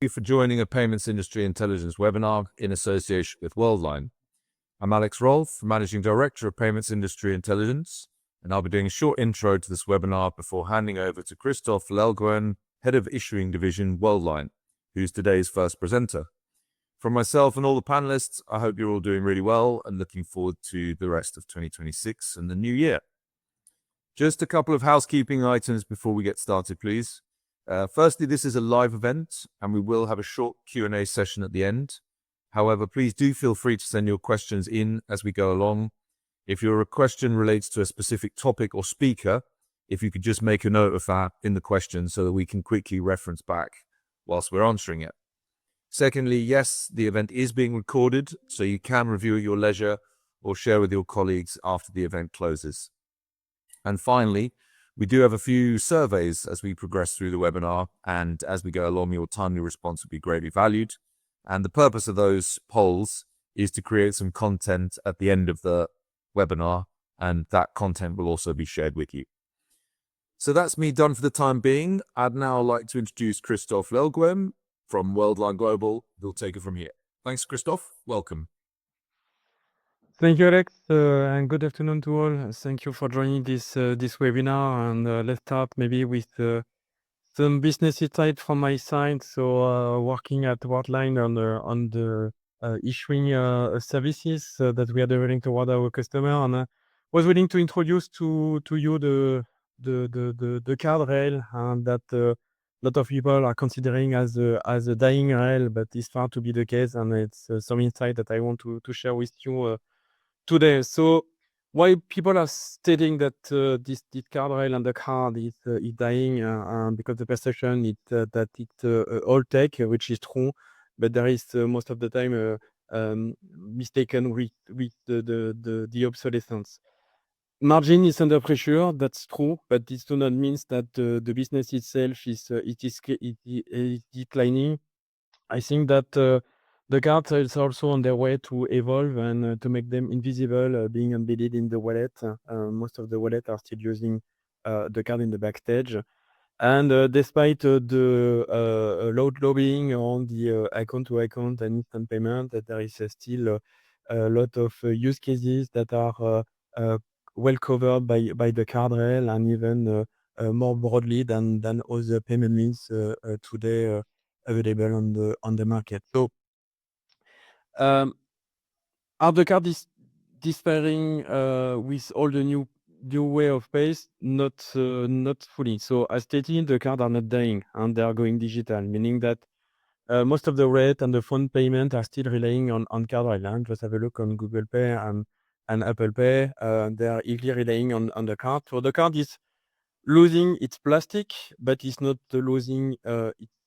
you for joining a Payments Industry Intelligence webinar in association with Worldline. I'm Alex Rolfe, Managing Director of Payments Industry Intelligence, and I'll be doing a short intro to this webinar before handing over to Christophe Lelgoen, Head of Issuing Division Worldline, who's today's first presenter. From myself and all the panelists, I hope you're all doing really well and looking forward to the rest of 2026 and the new year. Just a couple of housekeeping items before we get started, please. Firstly, this is a live event and we will have a short Q&A session at the end. However, please do feel free to send your questions in as we go along. If your question relates to a specific topic or speaker, if you could just make a note of that in the question so that we can quickly reference back whilst we're answering it. Secondly, yes, the event is being recorded, so you can review at your leisure or share with your colleagues after the event closes. And finally, we do have a few surveys as we progress through the webinar, and as we go along, your timely response would be greatly valued. And the purpose of those polls is to create some content at the end of the webinar, and that content will also be shared with you. So that's me done for the time being. I'd now like to introduce Christophe Lelgoen from Worldline Global, who'll take it from here. Thanks, Christophe. Welcome. Thank you, Alex, and good afternoon to all. Thank you for joining this webinar. And let's start maybe with some business insight from my side. So, working at Worldline on the issuing services that we are delivering toward our customer, and was willing to introduce to you the card rail, and that a lot of people are considering as a dying rail, but it's far to be the case, and it's some insight that I want to share with you today. So why people are stating that this card rail and the card is dying, because the perception is that it's old tech, which is true, but there is most of the time mistaken with the obsolescence. Margin is under pressure, that's true, but this does not mean that the business itself is declining. I think that the cards is also on their way to evolve and to make them invisible, being embedded in the wallet. Most of the wallet are still using the card in the backstage. And despite the load lobbying on the account-to-account and instant payment, that there is still a lot of use cases that are well covered by the card rail, and even more broadly than other payment means today available on the market. So, are the card despairing with all the new way of pace? Not fully. So, as stated, the cards are not dying and they are going digital, meaning that most of the rate and the phone payment are still relying on card rail. Just have a look on Google Pay and Apple Pay. They are easily relying on the card. So the card is losing its plastic, but it's not losing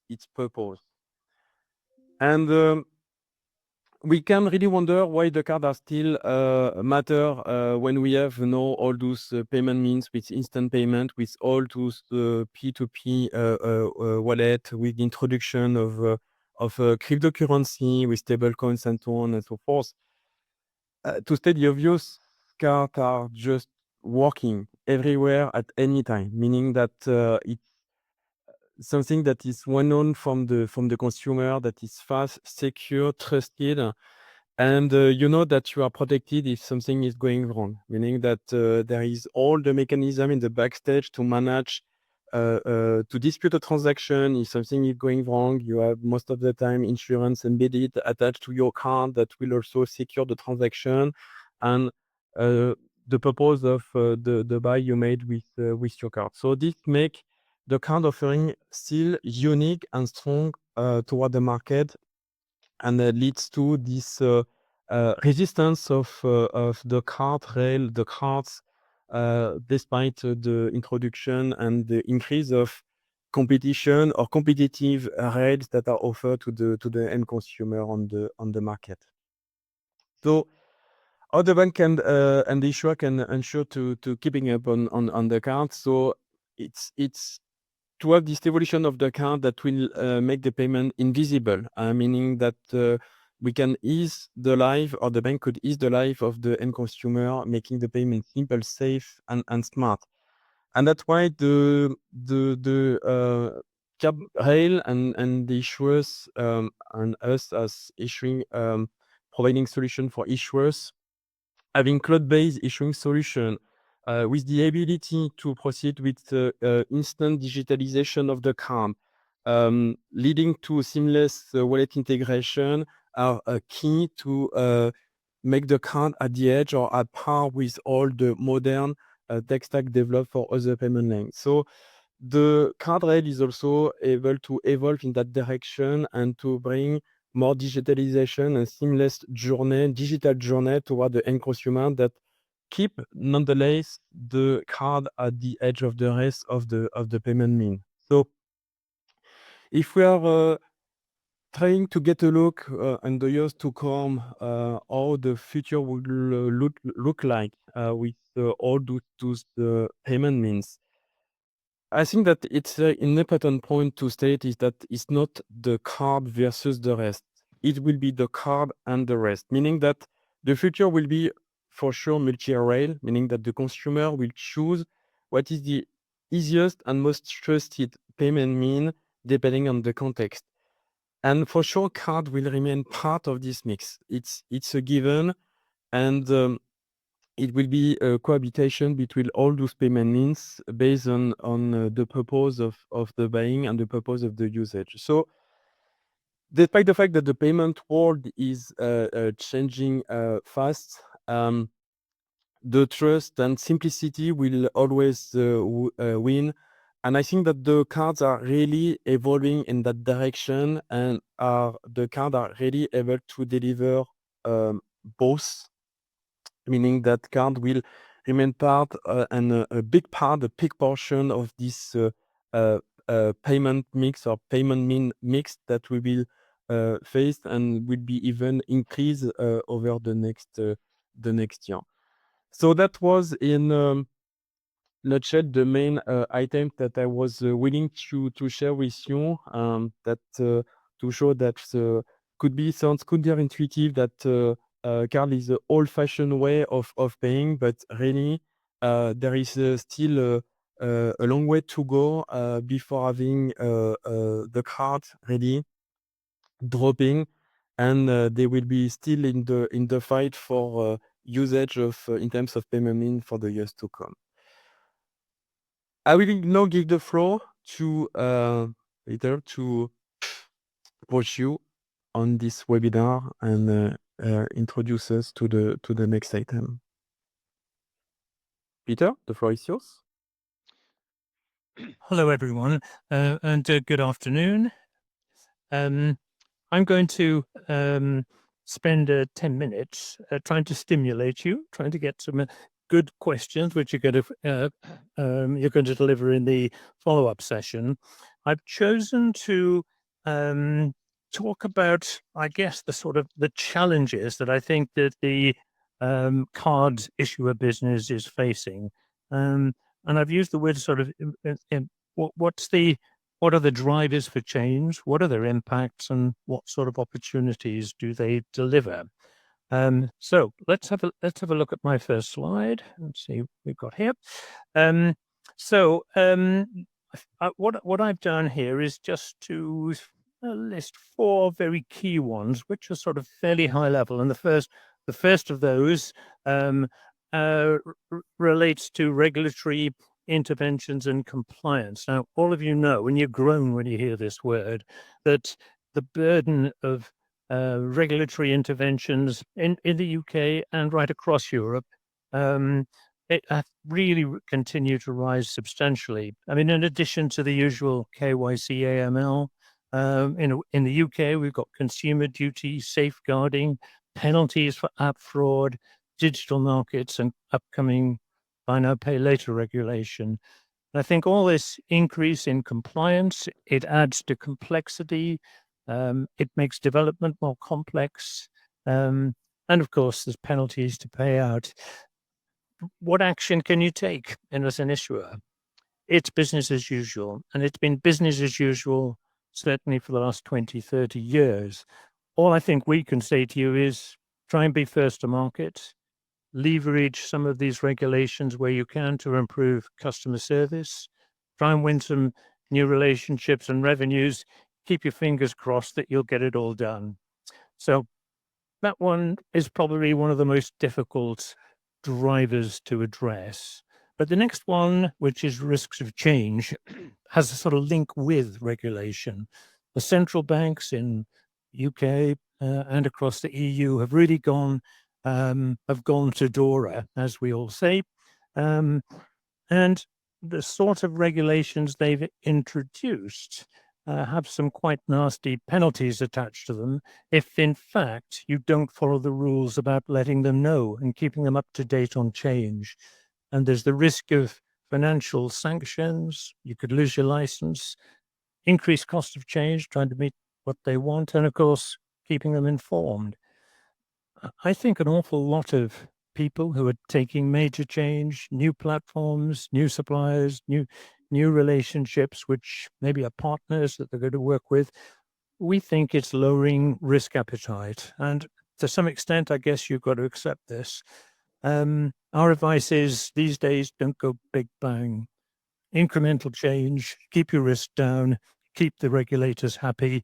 its purpose. And we can really wonder why the card are still matter when we have all those payment means with instant payment, with all those P2P wallet, with the introduction of cryptocurrency, with stable coins and so on and so forth. To state the obvious, cards are just working everywhere at any time, meaning that it's something that is well known from the consumer, that is fast, secure, trusted, and you know that you are protected if something is going wrong, meaning that there is all the mechanism in the backstage to manage to dispute a transaction if something is going wrong. You have most of the time insurance embedded attached to your card that will also secure the transaction and the purpose of the buy you made with your card. So this make the card offering still unique and strong toward the market, and leads to this resistance of the card rail, the cards, despite the introduction and the increase of competition or competitive rails that are offered to the end consumer on the market. So how the bank and the issuer can ensure to keeping up on the card. So it's to have this evolution of the card that will make the payment invisible, meaning that we can ease the life, or the bank could ease the life of the end consumer, making the payment simple, safe, and smart. And that's why the card rail and the issuers and us as issuing providing solution for issuers, having cloud-based issuing solution with the ability to proceed with instant digitalization of the card, leading to seamless wallet integration are key to make the card at the edge or at par with all the modern tech stack developed for other payment lanes. So the card rail is also able to evolve in that direction and to bring more digitalization and seamless digital journey toward the end consumer that keep nonetheless the card at the edge of the rest of the payment mean. So if we are trying to get a look in the years to come, how the future will look like with all those payment means. I think that it's an important point to state is that it's not the card versus the rest. It will be the card and the rest, meaning that the future will be for sure multi-rail, meaning that the consumer will choose what is the easiest and most trusted payment mean depending on the context. And for sure, card will remain part of this mix. It's a given, and it will be a cohabitation between all those payment means based on the purpose of the buying and the purpose of the usage. So despite the fact that the payment world is changing fast, the trust and simplicity will always win. And I think that the cards are really evolving in that direction, and the cards are really able to deliver both, meaning that card will remain part and a big part, a big portion of this payment mix or payment mean mix that we will face and will be even increased over the next year. So that was in nutshell the main item that I was willing to share with you. That to show that could be counterintuitive that card is the old-fashioned way of paying, but really there is still a long way to go before having the card ready dropping, and they will be still in the fight for usage of in terms of payment mean for the years to come. I will now give the floor to Peter to approach you on this webinar and introduce us to the next item. Peter, the floor is yours. Hello, everyone, and good afternoon. I'm going to spend 10 minutes trying to stimulate you, trying to get some good questions, which you're going to deliver in the follow-up session. I've chosen to talk about, I guess, the challenges that I think that the card issuer business is facing, and I've used the word sort of what are the drivers for change? What are their impacts, and what sort of opportunities do they deliver? So let's have a look at my first slide. Let's see what we've got here. What I've done here is just to list 4 very key ones, which are sort of fairly high level. And the first of those relates to regulatory interventions and compliance. Now, all of you know, and you groan when you hear this word, that the burden of regulatory interventions in the UK and right across Europe, it really continue to rise substantially. I mean, in addition to the usual KYC, AML, in the UK, we've got consumer duty, safeguarding, penalties for app fraud, digital markets, and upcoming buy now, pay later regulation. And I think all this increase in compliance, it adds to complexity. It makes development more complex. And of course, there's penalties to pay out. What action can you take as an issuer? It's business as usual. And it's been business as usual, certainly for the last 20, 30 years. All I think we can say to you is try and be first to market, leverage some of these regulations where you can to improve customer service, try and win some new relationships and revenues, keep your fingers crossed that you'll get it all done. So that one is probably one of the most difficult drivers to address. But the next one, which is risks of change, has a sort of link with regulation. The central banks in UK and across the EU have really gone to DORA, as we all say. And the sort of regulations they've introduced have some quite nasty penalties attached to them if, in fact, you don't follow the rules about letting them know and keeping them up to date on change. And there's the risk of financial sanctions. You could lose your license, increased cost of change, trying to meet what they want, and of course, keeping them informed. I think an awful lot of people who are taking major change, new platforms, new suppliers, new relationships, which maybe are partners that they're going to work with, we think it's lowering risk appetite. And to some extent, I guess you've got to accept this. Our advice is these days, don't go big bang. Incremental change, keep your risk down, keep the regulators happy,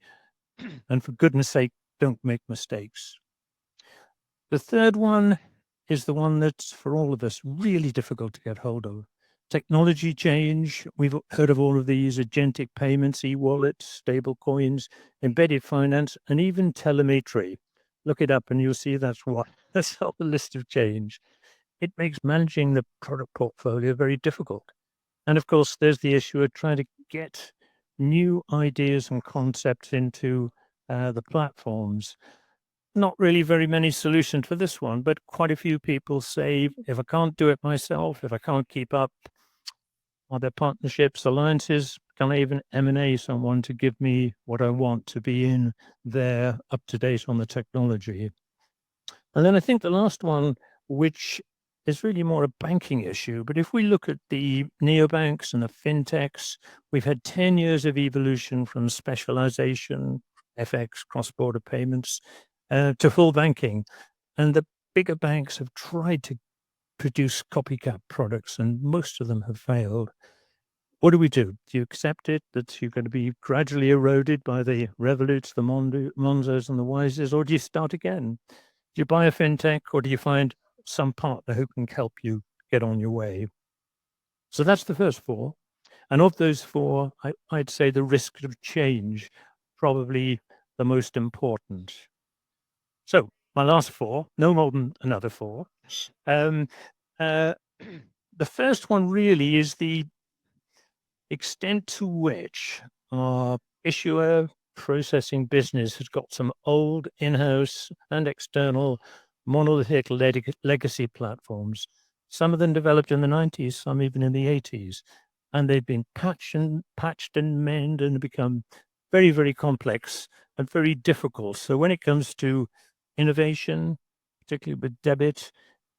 and for goodness sake, don't make mistakes. The third one is the one that's, for all of us, really difficult to get hold of. Technology change. We've heard of all of these: agentic payments, e-wallets, stable coins, embedded finance, and even telemetry. Look it up and you'll see that's on the list of change. It makes managing the product portfolio very difficult. And of course, there's the issue of trying to get new ideas and concepts into the platforms. Not really very many solutions for this one, but quite a few people say, if I can't do it myself, if I can't keep up, are there partnerships, alliances? Can I even M&A someone to give me what I want to be in there, up to date on the technology? And then I think the last one, which is really more a banking issue, but if we look at the neobanks and the fintechs, we've had 10 years of evolution from specialization, FX, cross-border payments, to full banking. And the bigger banks have tried to produce copycat products, and most of them have failed. What do? Do you accept it, that you're going to be gradually eroded by the Revoluts, the Monzos, and the Wises, or do you start again? Do you buy a fintech, or do you find some partner who can help you get on your way? So that's the first four. And of those four, I'd say the risk of change, probably the most important. So my last four, no more than another four. The first one really is the extent to which our issuer processing business has got some old in-house and external monolithic legacy platforms. Some of them developed in the 90s, some even in the 80s, and they've been patched and mended and become very, very complex and very difficult. So when it comes to innovation, particularly with debit,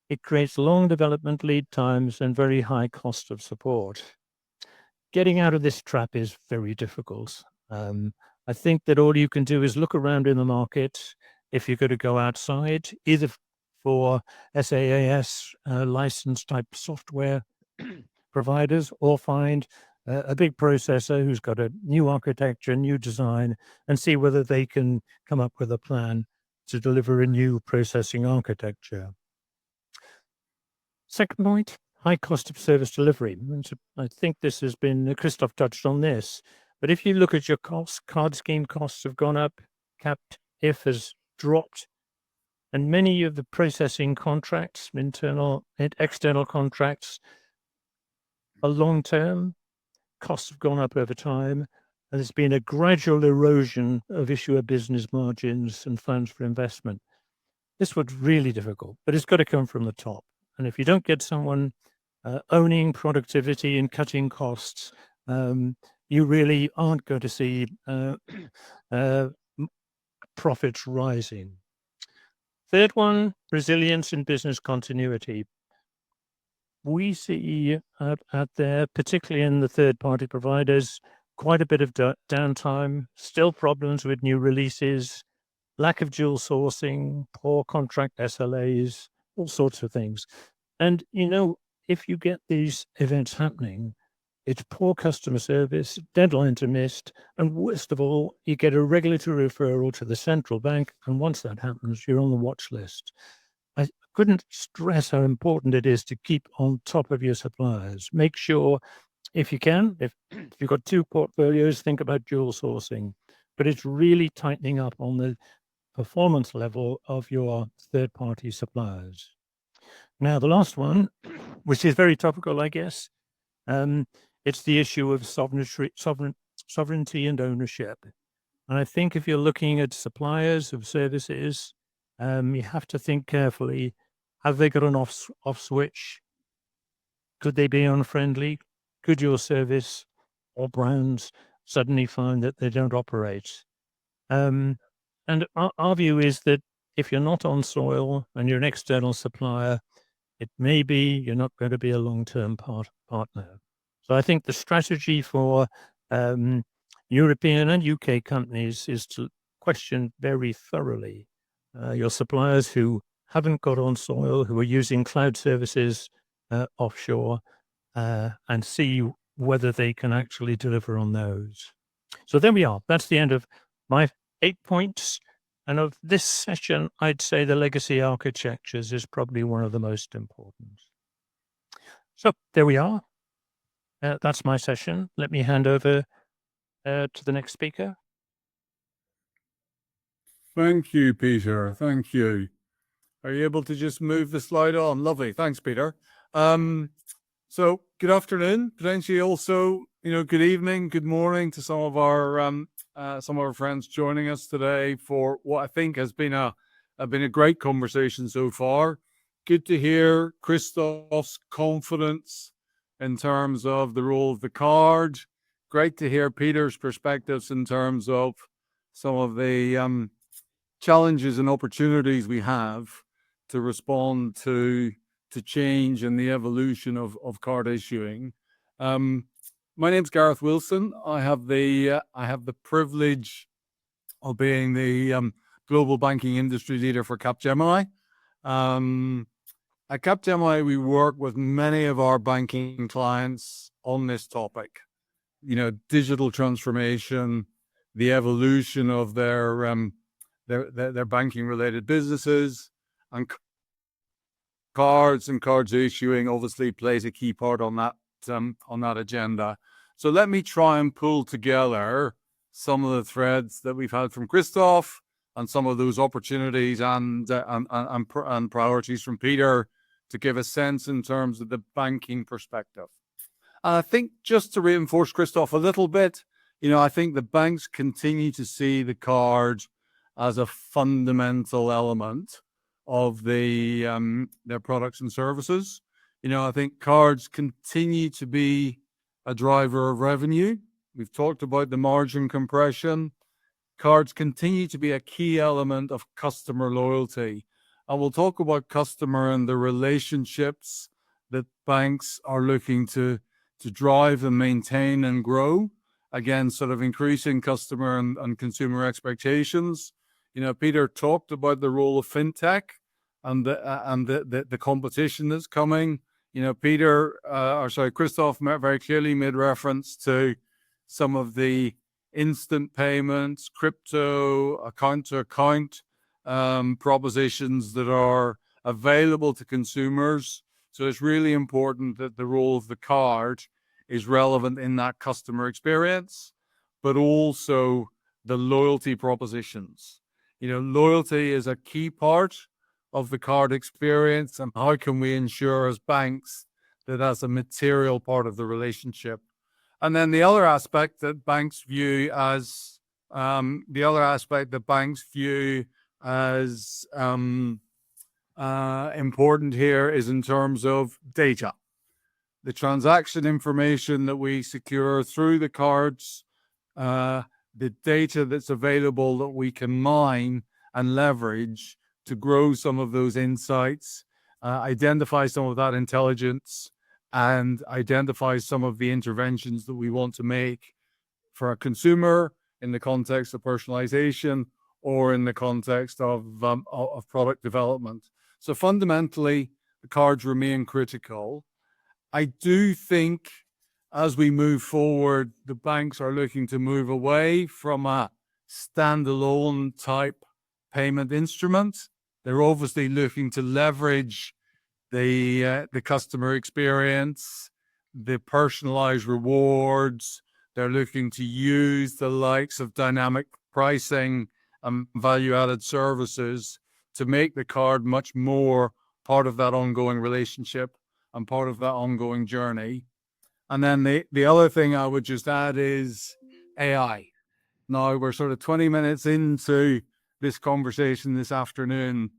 it creates long development lead times and very high cost of support. Getting out of this trap is very difficult. I think that all you can do is look around in the market. If you're going to go outside, either for SaaS license type software providers, or find a big processor who's got a new architecture, new design, and see whether they can come up with a plan to deliver a new processing architecture. Second point, high cost of service delivery. I think this has been, Christoph touched on this, but if you look at your costs, card scheme costs have gone up, capped if has dropped, and many of the processing contracts, internal and external contracts, are long-term. Costs have gone up over time, and there's been a gradual erosion of issuer business margins and funds for investment. This was really difficult, but it's got to come from the top. And if you don't get someone owning productivity and cutting costs, you really aren't going to see profits rising. Third one, resilience and business continuity. We see out there, particularly in the third-party providers, quite a bit of downtime, still problems with new releases, lack of dual sourcing, poor contract SLAs, all sorts of things. And, if you get these events happening, it's poor customer service, deadlines are missed, and worst of all, you get a regulatory referral to the central bank, and once that happens, you're on the watch list. I couldn't stress how important it is to keep on top of your suppliers. Make sure, if you can, if you've got two portfolios, think about dual sourcing, but it's really tightening up on the performance level of your third-party suppliers. Now, the last one, which is very topical, I guess, it's the issue of sovereignty and ownership. And I think if you're looking at suppliers of services, you have to think carefully, have they got an off switch? Could they be unfriendly? Could your service or brands suddenly find that they don't operate? And our view is that if you're not on soil and you're an external supplier, it may be you're not going to be a long-term partner. So I think the strategy for European and UK companies is to question very thoroughly your suppliers who haven't got on soil, who are using cloud services offshore, and see whether they can actually deliver on those. So there we are. That's the end of my 8 points. And of this session, I'd say the legacy architectures is probably one of the most important. So there we are. That's my session. Let me hand over to the next speaker. Thank you, Peter. Thank you. Are you able to just move the slide on? Lovely. Thanks, Peter. So good afternoon, potentially also, good evening, good morning to some of our friends joining us today for what I think has been a great conversation so far. Good to hear Christoph's confidence in terms of the role of the card. Great to hear Peter's perspectives in terms of some of the challenges and opportunities we have to respond to change and the evolution of card issuing. My name's Gareth Wilson. I have the privilege of being the global banking industry leader for Capgemini. At Capgemini, we work with many of our banking clients on this topic. Digital transformation, the evolution of their banking related businesses, and cards issuing obviously plays a key part on that agenda. So let me try and pull together some of the threads that we've had from Christoph and some of those opportunities and priorities from Peter to give a sense in terms of the banking perspective. And I think just to reinforce Christoph a little bit, I think the banks continue to see the card as a fundamental element of their products and services. I think cards continue to be a driver of revenue. We've talked about the margin compression. Cards continue to be a key element of customer loyalty. And we'll talk about customer and the relationships that banks are looking to drive and maintain and grow. Again, sort of increasing customer and consumer expectations. Peter talked about the role of fintech and the competition that's coming. Christoph very clearly made reference to some of the instant payments, crypto, account-to-account propositions that are available to consumers. So it's really important that the role of the card is relevant in that customer experience, but also the loyalty propositions. Loyalty is a key part of the card experience, and how can we ensure as banks that that's a material part of the relationship? And then the other aspect that banks view as important here is in terms of data. The transaction information that we secure through the cards, the data that's available that we can mine and leverage to grow some of those insights, identify some of that intelligence, and identify some of the interventions that we want to make for a consumer in the context of personalization or in the context of product development. So fundamentally, the cards remain critical. I do think as we move forward, the banks are looking to move away from a standalone type payment instrument. They're obviously looking to leverage the customer experience, the personalized rewards. They're looking to use the likes of dynamic pricing and value-added services to make the card much more part of that ongoing relationship and part of that ongoing journey. And then the other thing I would just add is AI. Now we're sort of 20 minutes into this conversation this afternoon,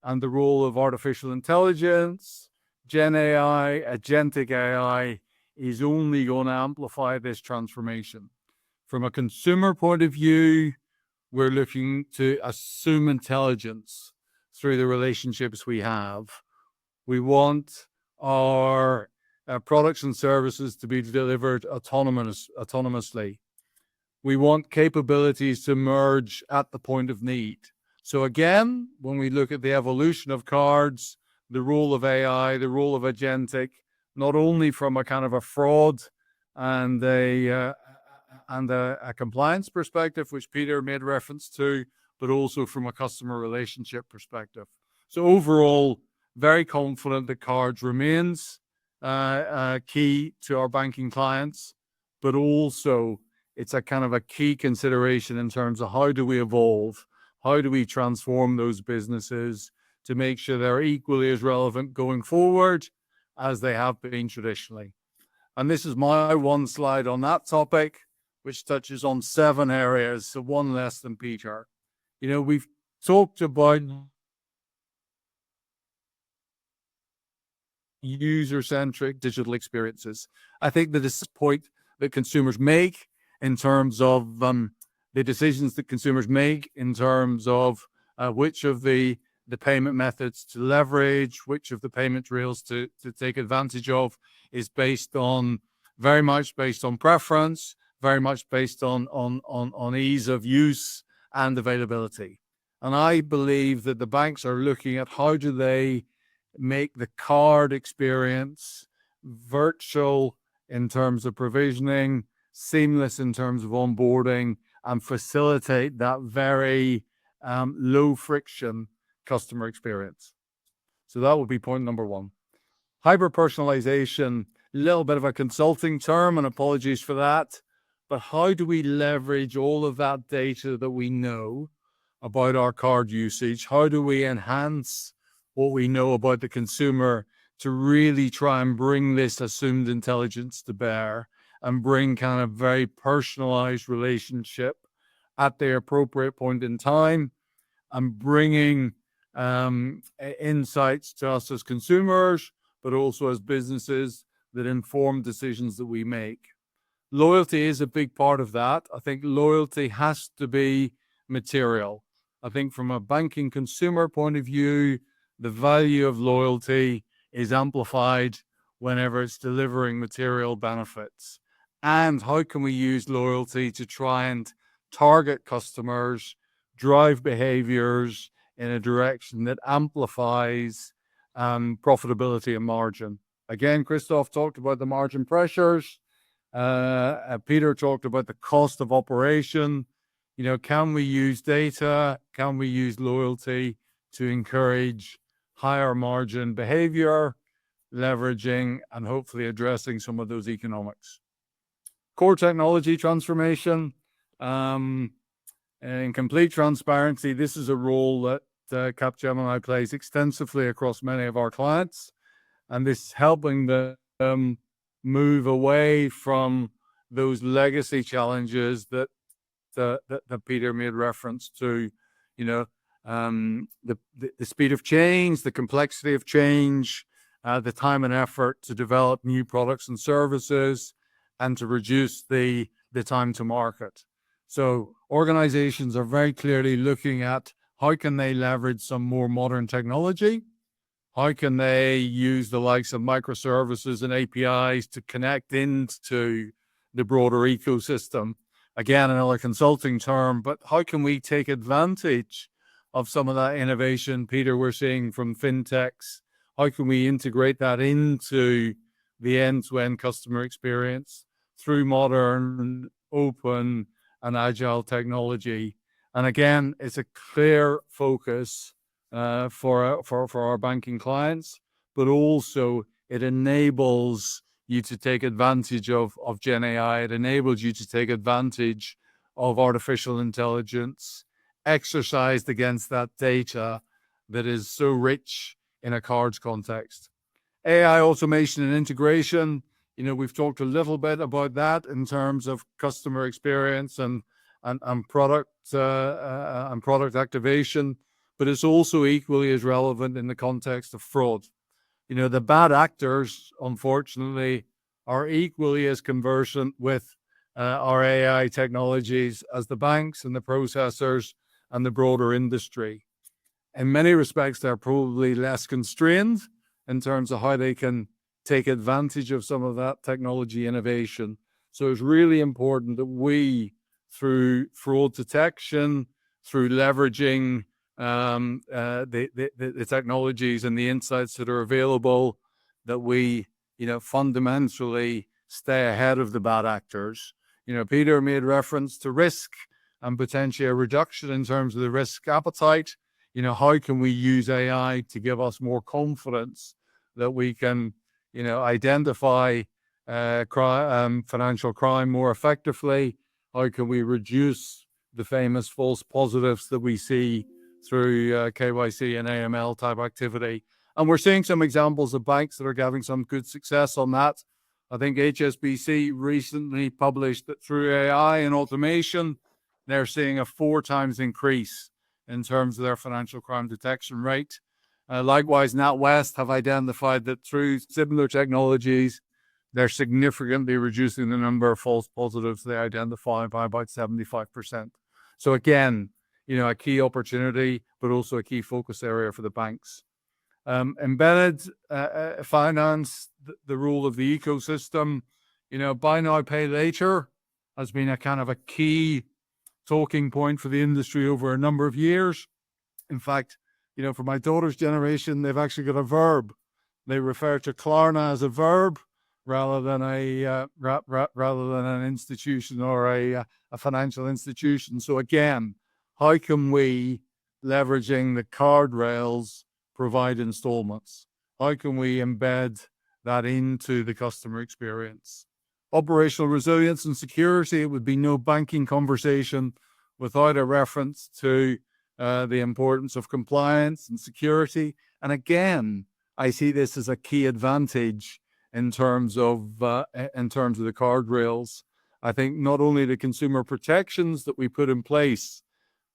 and the role of artificial intelligence, Gen AI, Agentic AI is only going to amplify this transformation. From a consumer point of view, we're looking to assume intelligence through the relationships we have. We want our products and services to be delivered autonomously. We want capabilities to merge at the point of need. So again, when we look at the evolution of cards, the role of AI, the role of agentic, not only from a kind of a fraud and a compliance perspective, which Peter made reference to, but also from a customer relationship perspective. So overall, very confident that cards remains key to our banking clients, but also it's a kind of a key consideration in terms of how do we evolve, how do we transform those businesses to make sure they're equally as relevant going forward as they have been traditionally. And this is my one slide on that topic, which touches on 7 areas, so one less than Peter. You know, we've talked about user-centric digital experiences. I think that this is a point that consumers make in terms of the decisions that consumers make in terms of which of the payment methods to leverage, which of the payment rails to take advantage of is very much based on preference, very much based on ease of use and availability. And I believe that the banks are looking at how do they make the card experience virtual in terms of provisioning, seamless in terms of onboarding, and facilitate that very low friction customer experience. So that would be point number 1. Hyper-personalization, a little bit of a consulting term, and apologies for that. But how do we leverage all of that data that we know about our card usage? How do we enhance what we know about the consumer to really try and bring this assumed intelligence to bear and bring kind of very personalized relationship at the appropriate point in time and bringing insights to us as consumers, but also as businesses that inform decisions that we make. Loyalty is a big part of that. I think loyalty has to be material. I think from a banking consumer point of view, the value of loyalty is amplified whenever it's delivering material benefits. And how can we use loyalty to try and target customers, drive behaviors in a direction that amplifies profitability and margin? Again, Christoph talked about the margin pressures. Peter talked about the cost of operation. You know, can we use data? Can we use loyalty to encourage higher margin behavior, leveraging and hopefully addressing some of those economics? Core technology transformation. In complete transparency, this is a role that Capgemini plays extensively across many of our clients, and this is helping them move away from those legacy challenges that Peter made reference to. You know, the speed of change, the complexity of change, the time and effort to develop new products and services, and to reduce the time to market. So organizations are very clearly looking at how can they leverage some more modern technology? How can they use the likes of microservices and APIs to connect into the broader ecosystem? Again, another consulting term, but how can we take advantage of some of that innovation, Peter, we're seeing from fintechs? How can we integrate that into the end-to-end customer experience? through modern, open, and agile technology. And again, it's a clear focus for our banking clients, but also it enables you to take advantage of Gen AI. It enables you to take advantage of artificial intelligence exercised against that data that is so rich in a cards context. AI automation and integration, we've talked a little bit about that in terms of customer experience and product activation, but it's also equally as relevant in the context of fraud. The bad actors, unfortunately, are equally as conversant with our AI technologies as the banks and the processors and the broader industry. In many respects, they're probably less constrained in terms of how they can take advantage of some of that technology innovation. So it's really important that we, through fraud detection, through leveraging the technologies and the insights that are available, that we, fundamentally stay ahead of the bad actors. Peter made reference to risk and potentially a reduction in terms of the risk appetite. How can we use AI to give us more confidence that we can, identify financial crime more effectively? How can we reduce the famous false positives that we see through KYC and AML type activity? And we're seeing some examples of banks that are having some good success on that. I think HSBC recently published that through AI and automation, they're seeing a 4 times increase in terms of their financial crime detection rate. Likewise, NatWest have identified that through similar technologies, they're significantly reducing the number of false positives they identify by about 75%. So again, a key opportunity, but also a key focus area for the banks. Embedded finance, the role of the ecosystem, buy now, pay later has been a kind of a key talking point for the industry over a number of years. In fact, for my daughter's generation, they've actually got a verb. They refer to Klarna as a verb rather than an institution or a financial institution. So again, how can we, leveraging the card rails, provide installments? How can we embed that into the customer experience? Operational resilience and security, it would be no banking conversation without a reference to the importance of compliance and security. And again, I see this as a key advantage in terms of the card rails. I think not only the consumer protections that we put in place,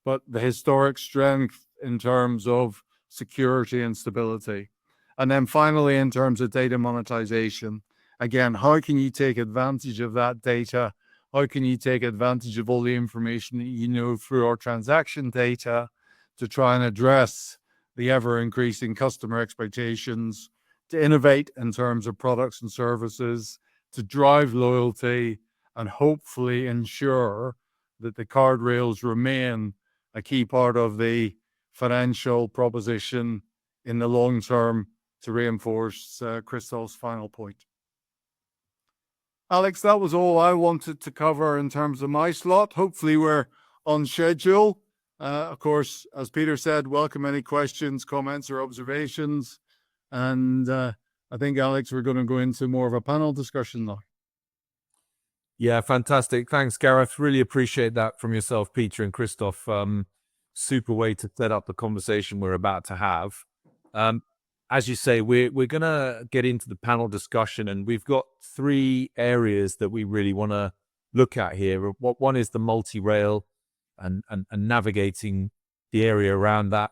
but the historic strength in terms of security and stability. And then finally, in terms of data monetization, again, how can you take advantage of that data? How can you take advantage of all the information that through our transaction data to try and address the ever-increasing customer expectations, to innovate in terms of products and services, to drive loyalty, and hopefully ensure that the card rails remain a key part of the financial proposition in the long term, to reinforce Christophe's final point. Alex, that was all I wanted to cover in terms of my slot. Hopefully we're on schedule. Of course, as Peter said, welcome any questions, comments, or observations. And I think, Alex, we're going to go into more of a panel discussion now. Yeah, fantastic. Thanks, Gareth. Really appreciate that from yourself, Peter and Christophe. Super way to set up the conversation we're about to have. As you say, we're going to get into the panel discussion, and we've got 3 areas that we really want to look at here. One is the multi-rail and navigating the area around that.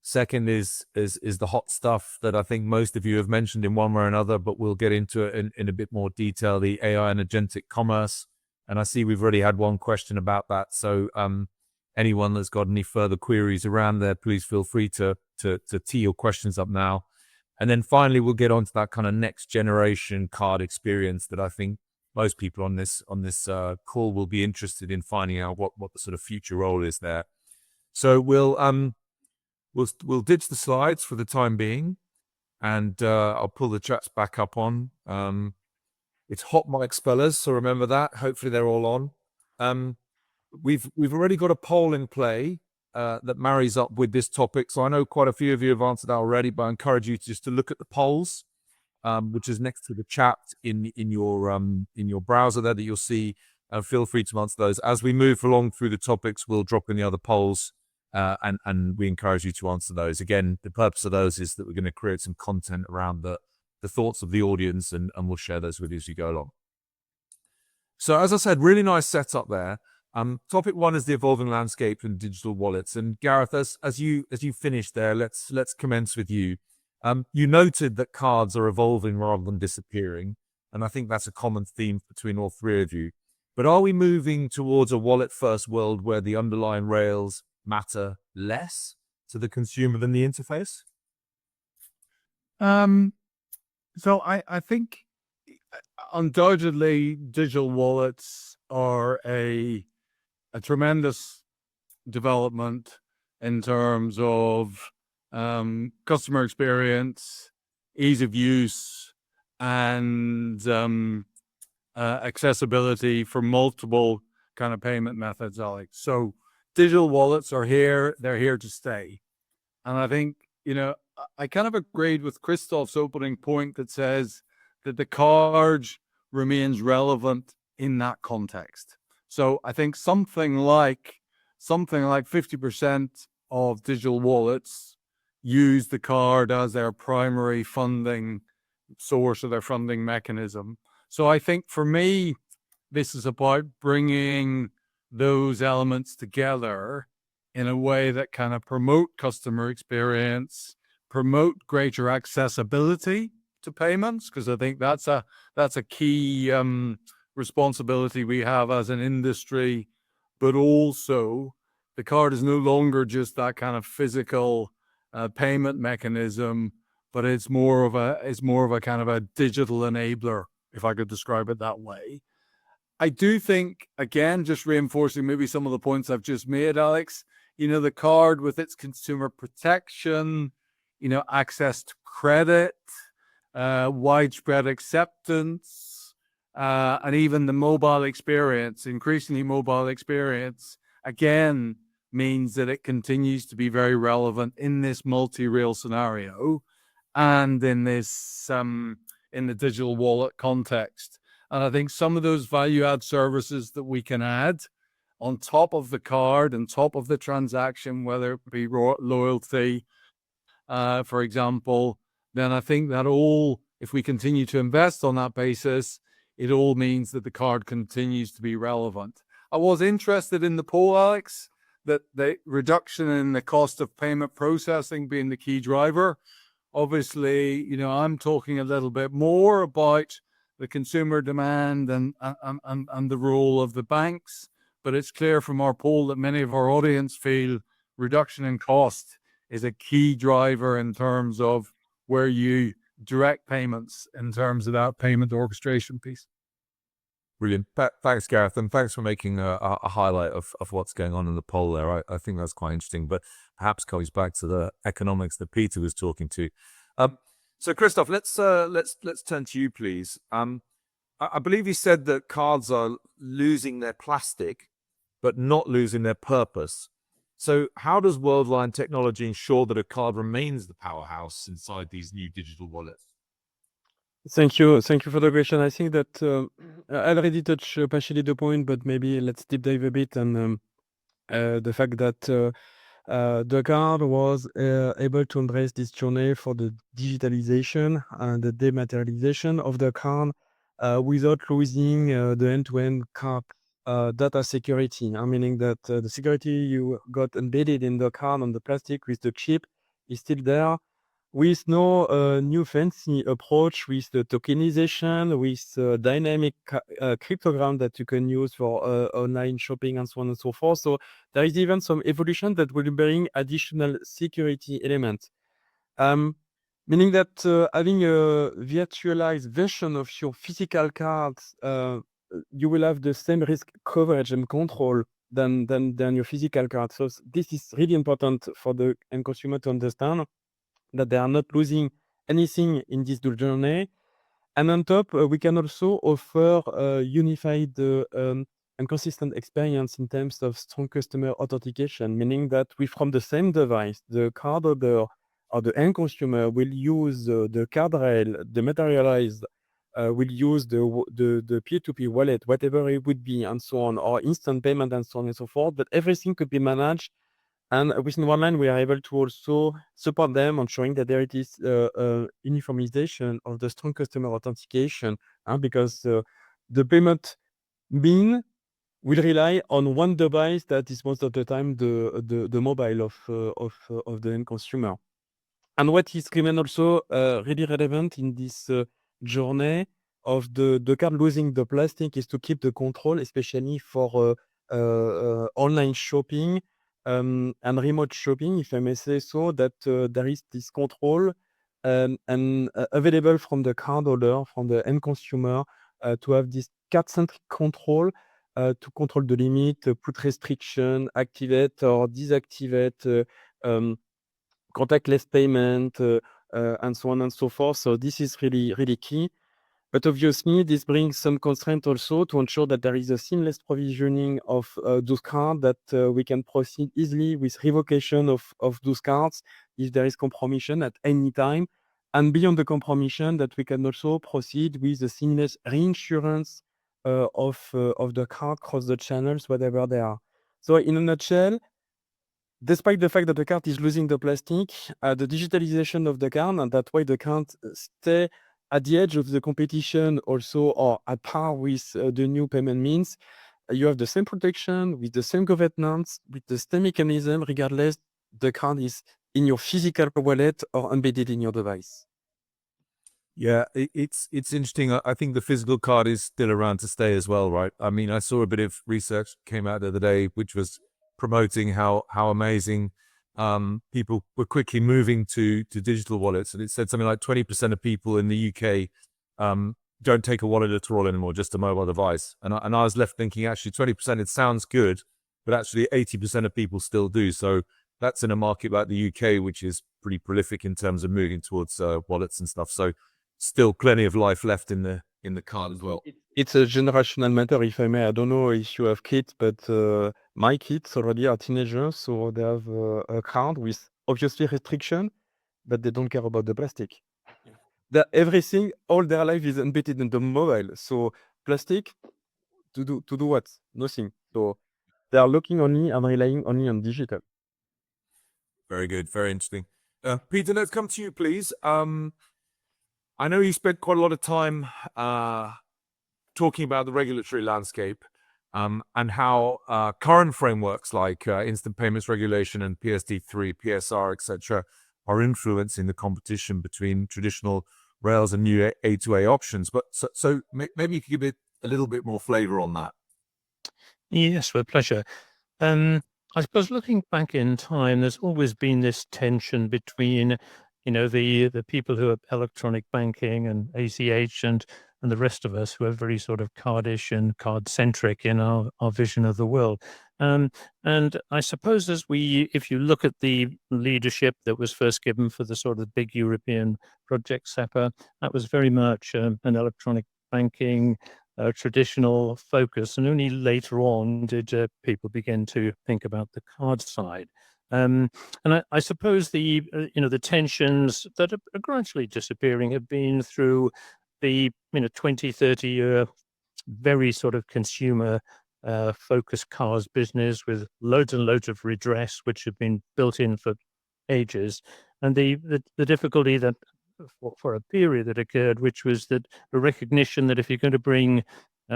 Second is the hot stuff that I think most of you have mentioned in one way or another, but we'll get into it in a bit more detail, the AI and Agentic Commerce. And I see we've already had one question about that. So anyone that's got any further queries around there, please feel free to tee your questions up now. And then finally, we'll get on to that kind of next generation card experience that I think most people on this call will be interested in finding out what the sort of future role is there. So we'll ditch the slides for the time being, and I'll pull the chats back up on. It's hot mic spellers, so remember that. Hopefully they're all on. We've already got a poll in play that marries up with this topic. So I know quite a few of you have answered that already, but I encourage you to look at the polls, which is next to the chat in your browser there that you'll see. Feel free to answer those. As we move along through the topics, we'll drop in the other polls, and we encourage you to answer those. Again, the purpose of those is that we're going to create some content around the thoughts of the audience, and we'll share those with you as you go along. So as I said, really nice setup there. Topic one is the evolving landscape and digital wallets. And Gareth, as you finish there, let's commence with you. You noted that cards are evolving rather than disappearing, and I think that's a common theme between all three of you. But are we moving towards a wallet-first world where the underlying rails matter less to the consumer than the interface? So I think undoubtedly digital wallets are a tremendous development in terms of customer experience, ease of use, and accessibility for multiple kind of payment methods, Alex. So digital wallets are here, they're here to stay. And I think, I kind of agreed with Christoph's opening point that says that the card remains relevant in that context. So I think something like 50% of digital wallets use the card as their primary funding source or their funding mechanism. So I think for me, this is about bringing those elements together in a way that kind of promote customer experience, promote greater accessibility to payments, because I think that's a key responsibility we have as an industry. But also, the card is no longer just that kind of physical payment mechanism, but it's more of a kind of a digital enabler, if I could describe it that way. I do think, again, just reinforcing maybe some of the points I've just made, Alex, the card with its consumer protection, access to credit, widespread acceptance, and even the mobile experience, increasingly mobile experience, again, means that it continues to be very relevant in this multi-rail scenario and in this in the digital wallet context. And I think some of those value-add services that we can add on top of the card and top of the transaction, whether it be loyalty, for example, then I think that all, if we continue to invest on that basis, it all means that the card continues to be relevant. I was interested in the poll, Alex, that the reduction in the cost of payment processing being the key driver. Obviously, I'm talking a little bit more about the consumer demand and the role of the banks, but it's clear from our poll that many of our audience feel reduction in cost is a key driver in terms of where you direct payments in terms of that payment orchestration piece. Brilliant. Thanks, Gareth, and thanks for making a highlight of what's going on in the poll there. I think that's quite interesting, but perhaps comes back to the economics that Peter was talking to. So, Christoph, let's turn to you, please. I believe you said that cards are losing their plastic, but not losing their purpose. So, how does Worldline technology ensure that a card remains the powerhouse inside these new digital wallets? Thank you for the question. I think that I already touched partially the point, but maybe let's deep dive a bit on the fact that the card was able to embrace this journey for the digitalization and the dematerialization of the card without losing the end-to-end card data security. Meaning that the security you got embedded in the card on the plastic with the chip is still there, with no new fancy approach with the tokenization, with dynamic cryptogram that you can use for online shopping and so on and so forth. So there is even some evolution that will bring additional security elements. Meaning that having a virtualized version of your physical cards, you will have the same risk coverage and control than your physical card. So this is really important for the end consumer to understand that they are not losing anything in this journey. And on top, we can also offer a unified and consistent experience in terms of strong customer authentication, meaning that from the same device, the cardholder or the end consumer will use the card rail, dematerialized, will use the P2P wallet, whatever it would be, and so on, or instant payment and so on and so forth. But everything could be managed. And within one line, we are able to also support them on showing that there is uniformization of the strong customer authentication, because the payment bean will rely on one device that is most of the time the mobile of the end consumer. And what is remain also really relevant in this journey of the card losing the plastic is to keep the control, especially for online shopping and remote shopping, if I may say so, that there is this control and available from the cardholder, from the end consumer, to have this card-centric control to control the limit, put restriction, activate or deactivate contactless payment, and so on and so forth. So this is really, really key. But obviously, this brings some constraint also to ensure that there is a seamless provisioning of those cards, that we can proceed easily with revocation of those cards if there is compromission at any time. And beyond the compromission, that we can also proceed with the seamless reinsurance of the card across the channels, whatever they are. So in a nutshell, despite the fact that the card is losing the plastic, the digitalization of the card, and that's why the card stay at the edge of the competition also, or at par with the new payment means, you have the same protection with the same governance, with the same mechanism, regardless the card is in your physical wallet or embedded in your device. Yeah, it's interesting. I think the physical card is still around to stay as well, right? I mean, I saw a bit of research came out the other day, which was promoting how amazing people were quickly moving to digital wallets, and it said something like 20% of people in the UK don't take a wallet at all anymore, just a mobile device. And I was left thinking, actually, 20%, it sounds good, but actually 80% of people still do. So that's in a market like the UK, which is pretty prolific in terms of moving towards wallets and stuff. So still plenty of life left in the card as well. It's a generational matter, if I may. I don't know if you have kids, but my kids already are teenagers, so they have a card with obviously restriction, but they don't care about the plastic. Everything, all their life is embedded in the mobile. So plastic, to do what? Nothing. So they are looking only and relying only on digital. Very good, very interesting. Peter, let's come to you, please. I know you spent quite a lot of time talking about the regulatory landscape and how current frameworks like instant payments regulation and PSD3, PSR, etc., are influencing the competition between traditional rails and new A2A options. But so maybe you could give it a little bit more flavor on that. Yes, with pleasure. I suppose looking back in time, there's always been this tension between, the people who are electronic banking and ACH and the rest of us who are very sort of cardish and card-centric in our vision of the world. And I suppose if you look at the leadership that was first given for the sort of big European project SEPA, that was very much an electronic banking traditional focus, and only later on did people begin to think about the card side. And I suppose the tensions that are gradually disappearing have been through the 20, 30 year very sort of consumer focused cards business with loads and loads of redress which have been built in for ages, and the difficulty that for a period that occurred, which was that the recognition that if you're going to bring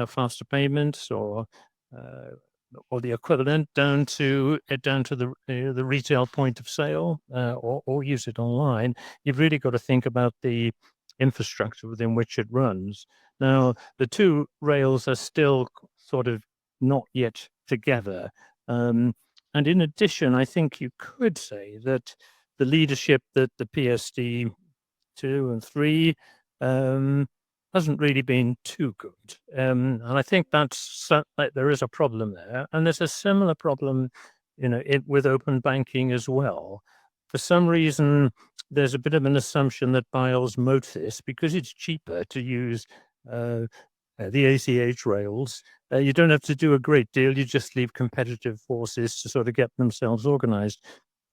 faster payments or the equivalent down to the retail point of sale or use it online, you've really got to think about the infrastructure within which it runs. Now, the two rails are still sort of not yet together. And in addition, I think you could say that the leadership that the PSD 2 and 3 hasn't really been too good. And I think there is a problem there. And there's a similar problem, with open banking as well. for some reason, there's a bit of an assumption that by osmosis, because it's cheaper to use the ACH rails, you don't have to do a great deal. You just leave competitive forces to sort of get themselves organized.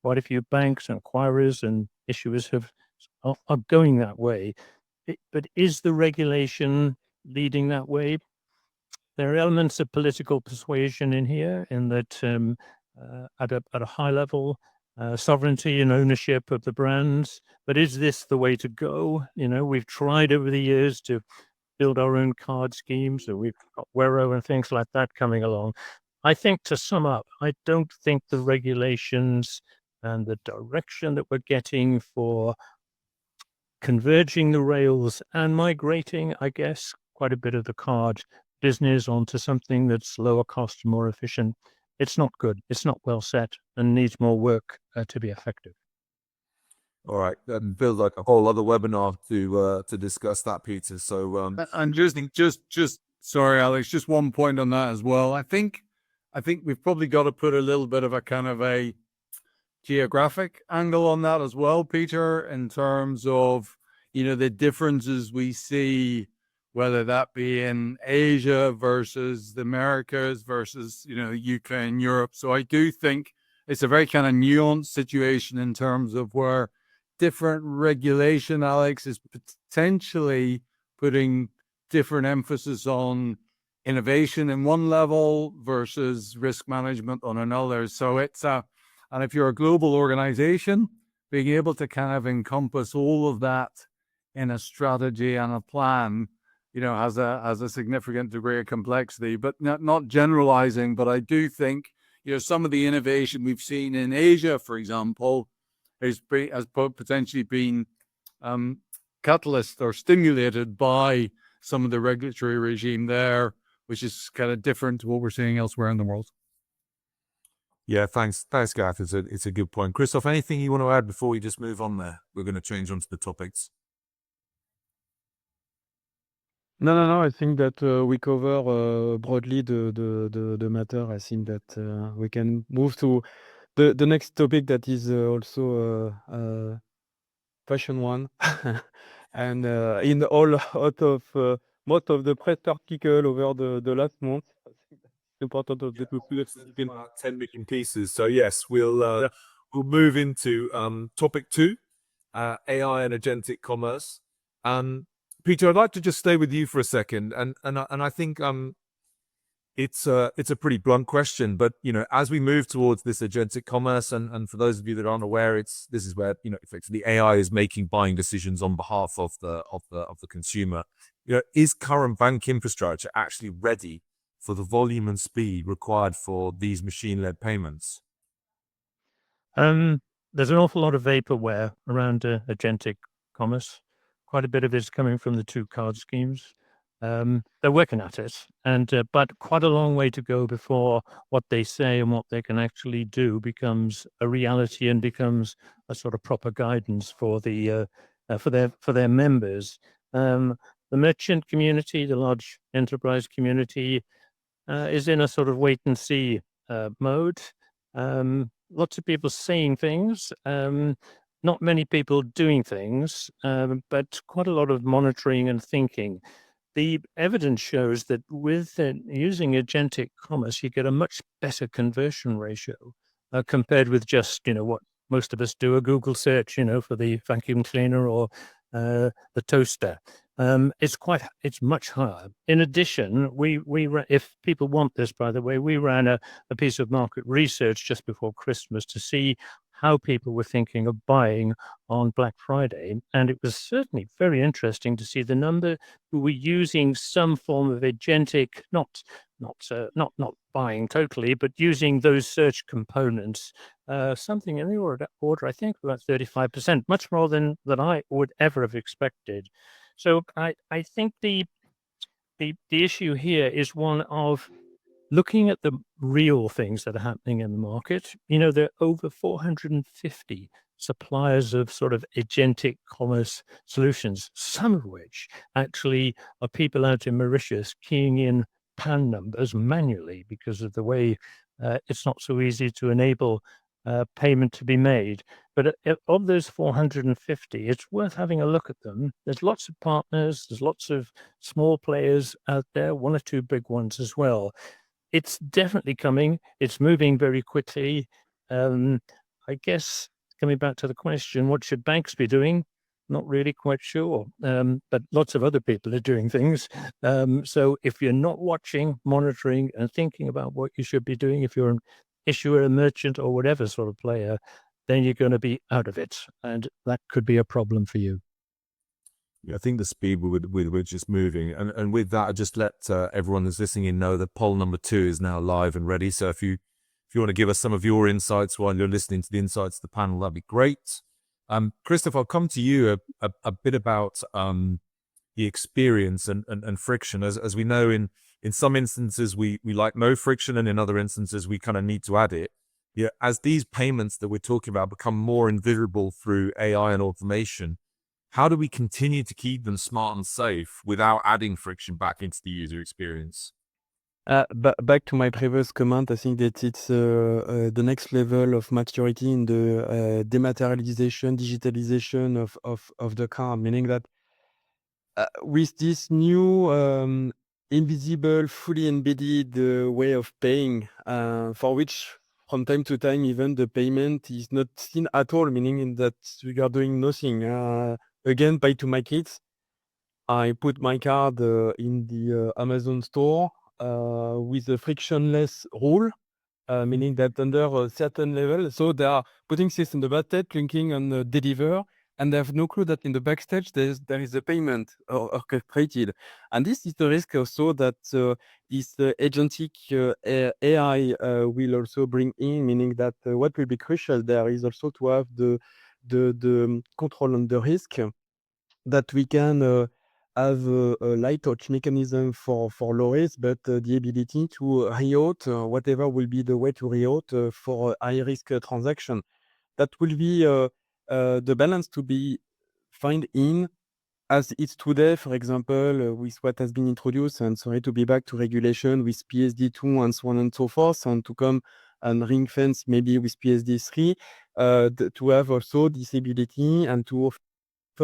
Quite a few banks and acquirers and issuers are going that way. But is the regulation leading that way? There are elements of political persuasion in here, in that at a high level, sovereignty and ownership of the brands. But is this the way to go? We've tried over the years to build our own card schemes, and we've got Wero and things like that coming along. I think, to sum up, I don't think the regulations and the direction that we're getting for converging the rails and migrating, I guess, quite a bit of the card business onto something that's lower cost and more efficient, it's not good. It's not well set and needs more work to be effective. All right, and build like a whole other webinar to discuss that, Peter. So And just sorry, Alex, just one point on that as well. I think we've probably got to put a little bit of a kind of a geographic angle on that as well, Peter, in terms of, the differences we see, whether that be in Asia versus the Americas versus, UK and Europe. So I do think it's a very kind of nuanced situation in terms of where different regulation, Alex, is potentially putting different emphasis on innovation in one level versus risk management on another. So and if you're a global organization, being able to kind of encompass all of that in a strategy and a plan, has a significant degree of complexity, but not generalizing. But I do think, some of the innovation we've seen in Asia, for example, has potentially been catalyzed or stimulated by some of the regulatory regime there, which is kind of different to what we're seeing elsewhere in the world. yeah, thanks, Gareth. It's a good point. Christoph, anything you want to add before we just move on there? We're going to change onto the topics. No. I think that we cover broadly the matter. I think that we can move to the next topic, that is also fashion one, and in all out of most of the press article over the last month. I think it's important of the About 10 million pieces. So yes, we'll move into topic 2, AI and agentic commerce. Peter, I'd like to just stay with you for a second, and I think it's a pretty blunt question, but as we move towards this agentic commerce, and for those of you that aren't aware, this is where effectively AI is making buying decisions on behalf of the consumer. Is current bank infrastructure actually ready for the volume and speed required for these machine-led payments? There's an awful lot of vaporware around agentic commerce. Quite a bit of it is coming from the 2 card schemes. They're working at it, but quite a long way to go before what they say and what they can actually do becomes a reality and becomes a sort of proper guidance for their members. The merchant community, the large enterprise community, is in a sort of wait and see mode. Lots of people saying things, not many people doing things, but quite a lot of monitoring and thinking. The evidence shows that with using agentic commerce, you get a much better conversion ratio compared with just, what most of us do, a Google search, for the vacuum cleaner or the toaster. It's much higher. In addition, if people want this, by the way, we ran a piece of market research just before Christmas to see how people were thinking of buying on Black Friday, and it was certainly very interesting to see the number who were using some form of agentic, not buying totally, but using those search components. Something in the order, I think, about 35%, much more than I would ever have expected. So I think the issue here is one of looking at the real things that are happening in the market. There are over 450 suppliers of sort of agentic commerce solutions, some of which actually are people out in Mauritius keying in PAN numbers manually because of the way it's not so easy to enable payment to be made. But of those 450, it's worth having a look at them. There's lots of partners, there's lots of small players out there, one or two big ones as well. It's definitely coming. It's moving very quickly. I guess coming back to the question, what should banks be doing? Not really quite sure, but lots of other people are doing things. So if you're not watching, monitoring, and thinking about what you should be doing, if you're an issuer, a merchant, or whatever sort of player, then you're going to be out of it, and that could be a problem for you. Yeah, I think the speed with which it's moving, and with that, I just let everyone who's listening in know that poll number 2 is now live and ready. So if you want to give us some of your insights while you're listening to the insights of the panel, that'd be great. Christoph, I'll come to you a bit about the experience and friction. As we know, in some instances we like no friction, and in other instances we kind of need to add it. Yeah, as these payments that we're talking about become more invisible through AI and automation, how do we continue to keep them smart and safe without adding friction back into the user experience? Back to my previous comment, I think that it's the next level of maturity in the dematerialization, digitalization of the car, meaning that with this new invisible, fully embedded way of paying, for which from time to time even the payment is not seen at all, meaning that we are doing nothing. Again, buy to my kids. I put my card in the Amazon store with a frictionless rule, meaning that under a certain level, so they are putting this in the basket, clicking on deliver, and they have no clue that in the backstage there is a payment orchestrated. And this is the risk also that this agentic AI will also bring in, meaning that what will be crucial there is also to have the control on the risk, that we can have a light touch mechanism for low risk, but the ability to reroute whatever will be the way to reroute for a high risk transaction. That will be the balance to be found in as it's today, for example, with what has been introduced, and sorry to be back to regulation with PSD2 and so on and so forth, and to come and ring fence maybe with PSD3, to have also this ability and to offer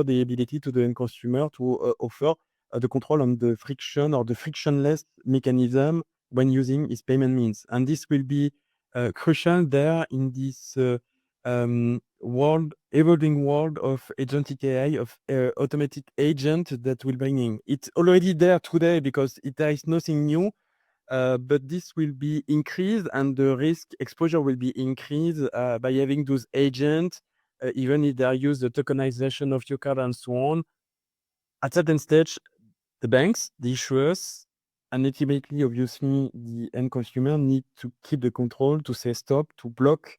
the ability to the end consumer to offer the control on the friction or the frictionless mechanism when using his payment means. And this will be crucial there in this evolving world of agentic AI, of automatic agent that will bring in. It's already there today because there is nothing new, but this will be increased, and the risk exposure will be increased by having those agents, even if they are used the tokenization of your card and so on. At certain stage, the banks, the issuers, and ultimately, obviously, the end consumer need to keep the control, to say stop, to block,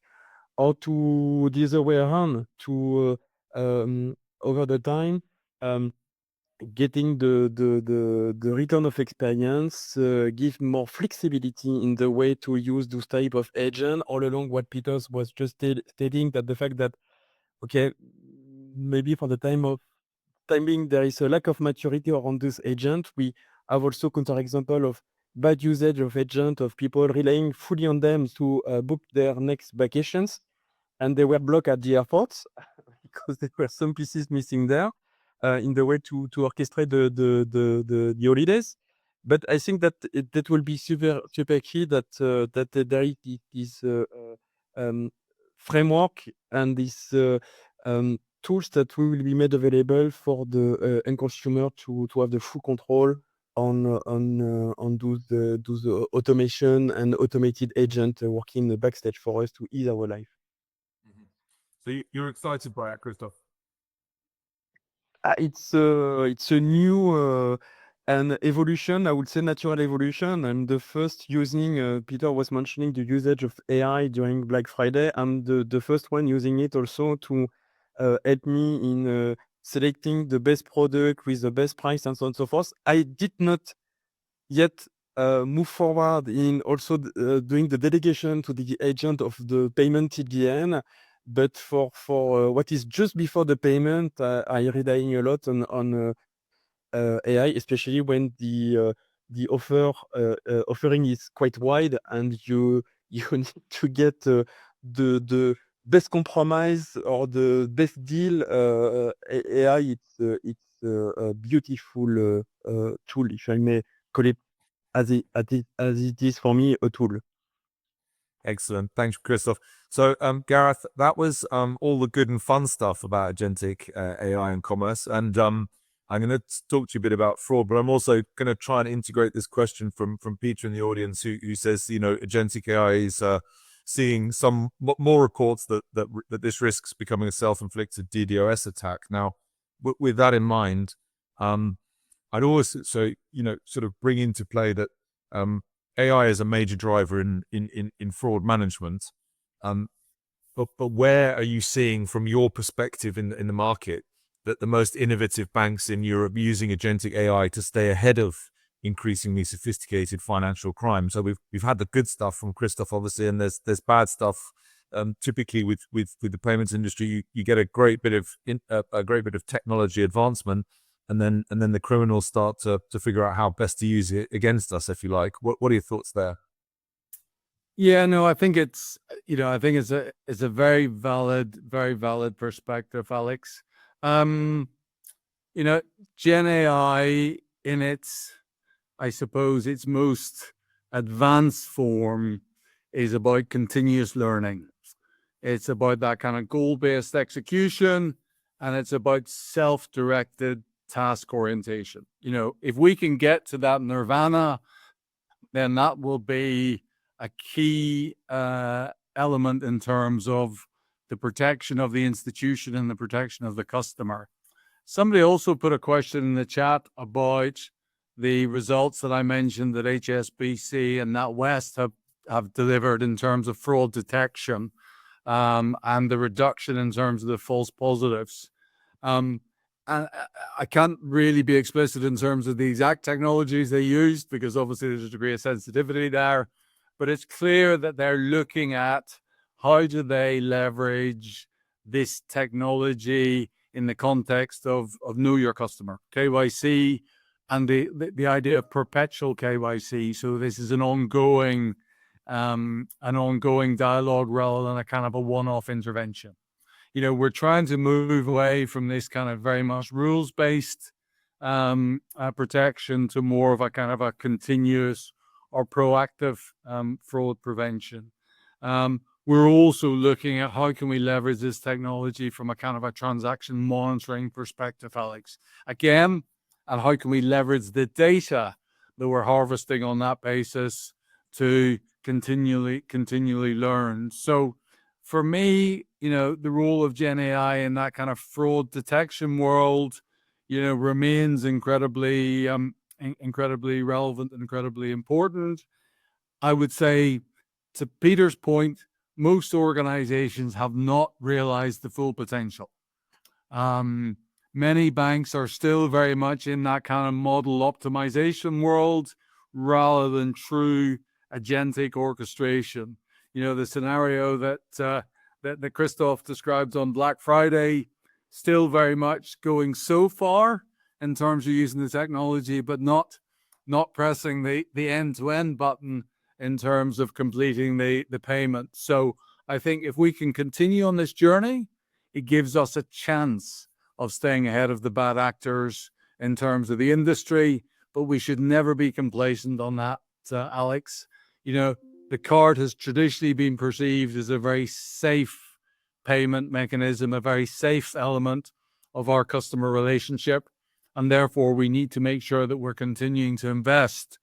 or to the other way around, to over the time, getting the return of experience, give more flexibility in the way to use those type of agent. All along what Peter was just stating, that the fact that, okay, maybe for the time being, there is a lack of maturity around this agent. We have also counterexample of bad usage of agent, of people relying fully on them to book their next vacations, and they were blocked at the airports because there were some pieces missing there in the way to orchestrate the holidays. But I think that that will be super key, that there is this framework and this tools that will be made available for the end consumer to have the full control on those automation and automated agent working in the backstage for us to ease our life. So you're excited by it, Christoph? It's a new an evolution, I would say natural evolution. I'm the first using, Peter was mentioning the usage of AI during Black Friday. I'm the first one using it also to help me in selecting the best product with the best price and so on and so forth. I did not yet move forward in also doing the delegation to the agent of the payment TDN. But for what is just before the payment, I relying a lot on AI, especially when the offering is quite wide, and you need to get the best compromise or the best deal. AI, it's a beautiful tool, if I may call it as it is for me, a tool. Excellent. Thanks, Christoph. So, Gareth, that was all the good and fun stuff about agentic AI and commerce. And I'm going to talk to you a bit about fraud, but I'm also going to try and integrate this question from Peter in the audience who says, you know, agentic AI is seeing some more reports that this risks becoming a self-inflicted DDoS attack. Now, with that in mind, I'd always sort of bring into play that AI is a major driver in fraud management. But where are you seeing, from your perspective in the market, that the most innovative banks in Europe using agentic AI to stay ahead of increasingly sophisticated financial crime? So we've had the good stuff from Christoph, obviously, and there's bad stuff. Typically with the payments industry, you get a great bit of technology advancement, and then the criminals start to figure out how best to use it against us, if you like. What are your thoughts there? Yeah, no, I think it's a very valid perspective, Alex. Gen AI in its, I suppose, its most advanced form is about continuous learning. It's about that kind of goal-based execution, and it's about self-directed task orientation. If we can get to that nirvana, then that will be a key element in terms of the protection of the institution and the protection of the customer. Somebody also put a question in the chat about the results that I mentioned that HSBC and NatWest have delivered in terms of fraud detection, and the reduction in terms of the false positives. And I can't really be explicit in terms of the exact technologies they used, because obviously there's a degree of sensitivity there, but it's clear that they're looking at how do they leverage this technology in the context of know your customer, KYC, and the idea of perpetual KYC. So this is an ongoing dialogue rather than a kind of a one-off intervention. We're trying to move away from this kind of very much rules-based protection to more of a kind of a continuous or proactive fraud prevention. We're also looking at how can we leverage this technology from a kind of a transaction monitoring perspective, Alex. Again, and how can we leverage the data that we're harvesting on that basis to continually learn. So for me, the role of Gen AI in that kind of fraud detection world, remains incredibly relevant and incredibly important. I would say, to Peter's point, most organizations have not realized the full potential. Many banks are still very much in that kind of model optimization world rather than true agentic orchestration. The scenario that Christoph describes on Black Friday, still very much going so far in terms of using the technology, but not pressing the end-to-end button in terms of completing the payment. So I think if we can continue on this journey, it gives us a chance of staying ahead of the bad actors in terms of the industry, but we should never be complacent on that, Alex. The card has traditionally been perceived as a very safe payment mechanism, a very safe element of our customer relationship, and therefore we need to make sure that we're continuing to invest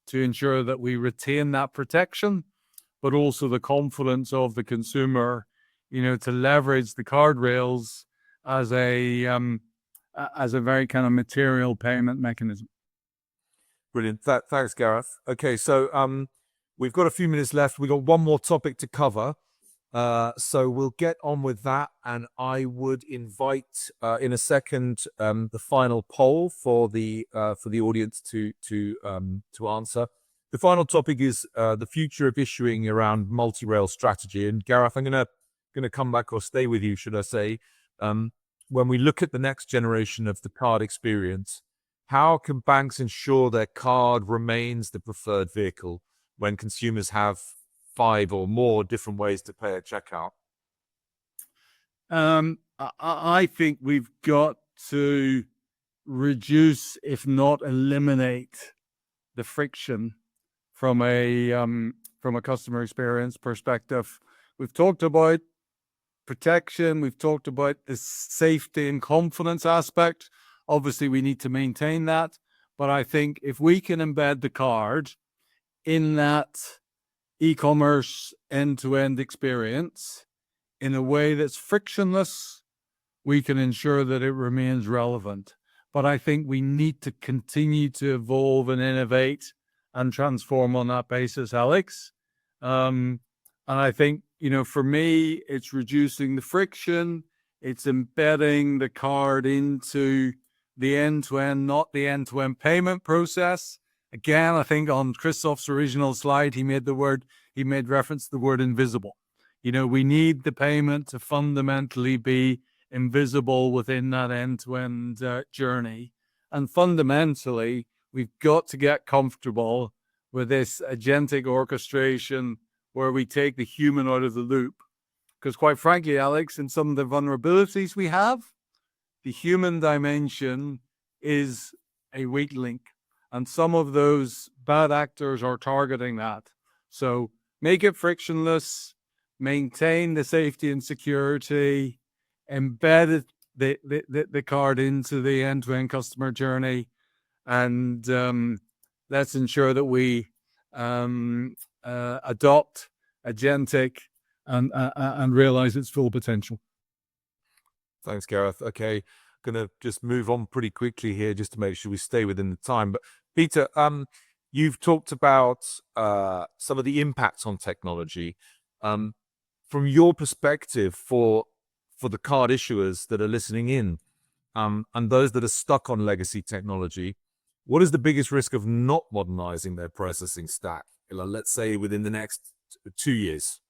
to ensure that we retain that protection, but also the confidence of the consumer, to leverage the card rails as a very kind of material payment mechanism. Brilliant. Thanks, Gareth. Okay, so we've got a few minutes left. We've got one more topic to cover. So we'll get on with that, and I would invite in a second the final poll for the audience to answer. The final topic is the future of issuing around multi-rail strategy. And Gareth, I'm gonna come back, or stay with you, should I say? When we look at the next generation of the card experience, how can banks ensure their card remains the preferred vehicle when consumers have 5 or more different ways to pay at checkout? I think we've got to reduce, if not eliminate, the friction from a customer experience perspective. We've talked about protection. We've talked about the safety and confidence aspect. Obviously, we need to maintain that. But I think if we can embed the card in that e-commerce end-to-end experience in a way that's frictionless, we can ensure that it remains relevant. But I think we need to continue to evolve and innovate and transform on that basis, Alex. And I think, for me, it's reducing the friction. It's embedding the card into the end-to-end, not the end-to-end payment process. Again, I think on Christoph's original slide, he made reference to the word invisible. We need the payment to fundamentally be invisible within that end-to-end journey. And fundamentally, we've got to get comfortable with this agentic orchestration where we take the human out of the loop. Because quite frankly, Alex, in some of the vulnerabilities we have, the human dimension is a weak link. And some of those bad actors are targeting that. So make it frictionless, maintain the safety and security, embed the card into the end-to-end customer journey, and let's ensure that we adopt agentic and realize its full potential. Thanks, Gareth. Okay, gonna just move on pretty quickly here just to make sure we stay within the time. But Peter, you've talked about some of the impacts on technology. From your perspective, for the card issuers that are listening in, and those that are stuck on legacy technology, what is the biggest risk of not modernizing their processing stack? Let's say within the next 2 years.